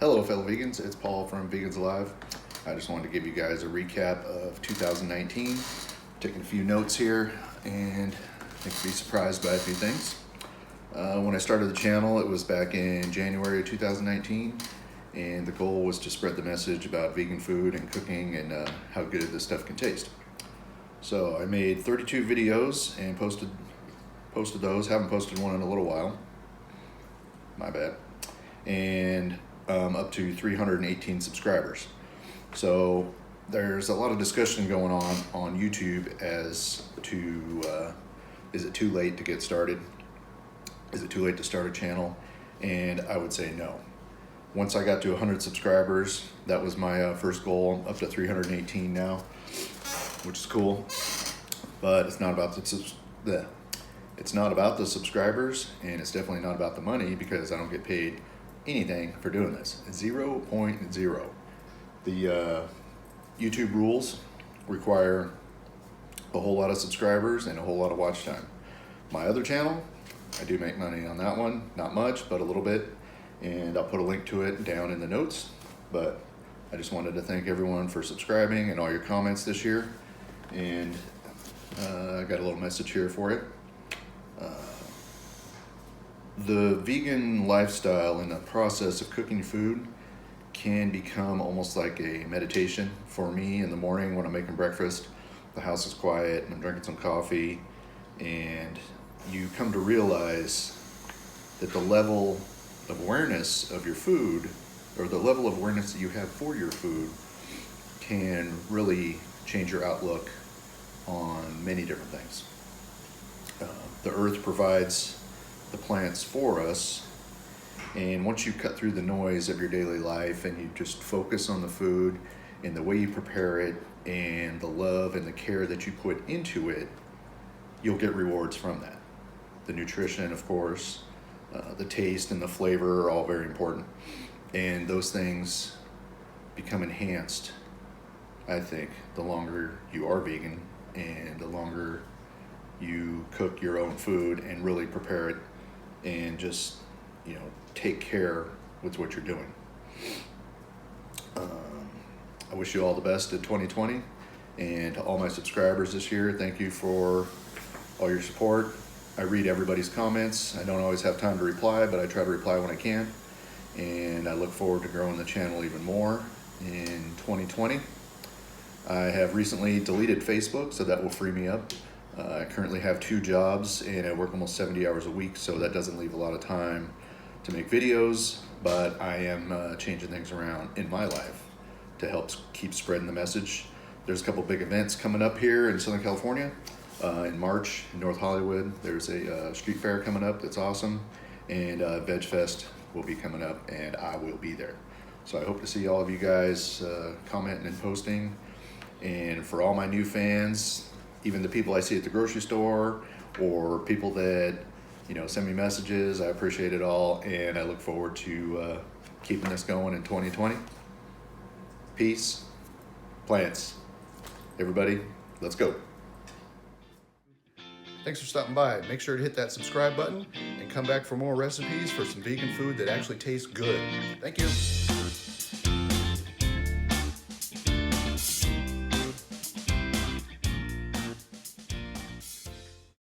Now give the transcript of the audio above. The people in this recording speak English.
Hello fellow vegans, it's Paul from Vegans Alive. I just wanted to give you guys a recap of 2019. Taking a few notes here, and I think you'll be surprised by a few things. When I started the channel, it was back in January of 2019, and the goal was to spread the message about vegan food and cooking and how good this stuff can taste. So I made 32 videos and posted those. Haven't posted one in a little while. My bad. And up to 318 subscribers. So there's a lot of discussion going on YouTube as to is it too late to get started? Is it too late to start a channel? And I would say no. Once I got to 100 subscribers, that was my first goal. I'm up to 318 now, which is cool. But it's not about it's not about the subscribers, and it's definitely not about the money, because I don't get paid anything for doing this. 0.0. The YouTube rules require a whole lot of subscribers and a whole lot of watch time. My other channel, I do make money on that one. Not much, but a little bit. And I'll put a link to it down in the notes. But I just wanted to thank everyone for subscribing and all your comments this year. And I got a little message here for it. The vegan lifestyle and the process of cooking food can become almost like a meditation for me in the morning when I'm making breakfast. The house is quiet and I'm drinking some coffee, and you come to realize that the level of awareness of your food, or the level of awareness that you have for your food, can really change your outlook on many different things. The earth provides the plants for us, and once you cut through the noise of your daily life and you just focus on the food and the way you prepare it and the love and the care that you put into it, you'll get rewards from that. The nutrition, of course, the taste and the flavor are all very important, and those things become enhanced, I think, the longer you are vegan and the longer you cook your own food and really prepare it and just, take care with what you're doing. I wish you all the best in 2020, and to all my subscribers this year, thank you for all your support. I read everybody's comments. I don't always have time to reply, but I try to reply when I can, and I look forward to growing the channel even more in 2020. I have recently deleted Facebook, so that will free me up. I currently have 2 jobs and I work almost 70 hours a week, so that doesn't leave a lot of time to make videos, but I am changing things around in my life to help keep spreading the message. There's a couple big events coming up here in Southern California. In March in North Hollywood, there's a street fair coming up that's awesome, and Veg Fest will be coming up, and I will be there. So I hope to see all of you guys commenting and posting. And for all my new fans, even the people I see at the grocery store or people that send me messages, I appreciate it all, and I look forward to keeping this going in 2020. Peace, plants. Everybody, let's go. Thanks for stopping by. Make sure to hit that subscribe button and come back for more recipes for some vegan food that actually tastes good. Thank you.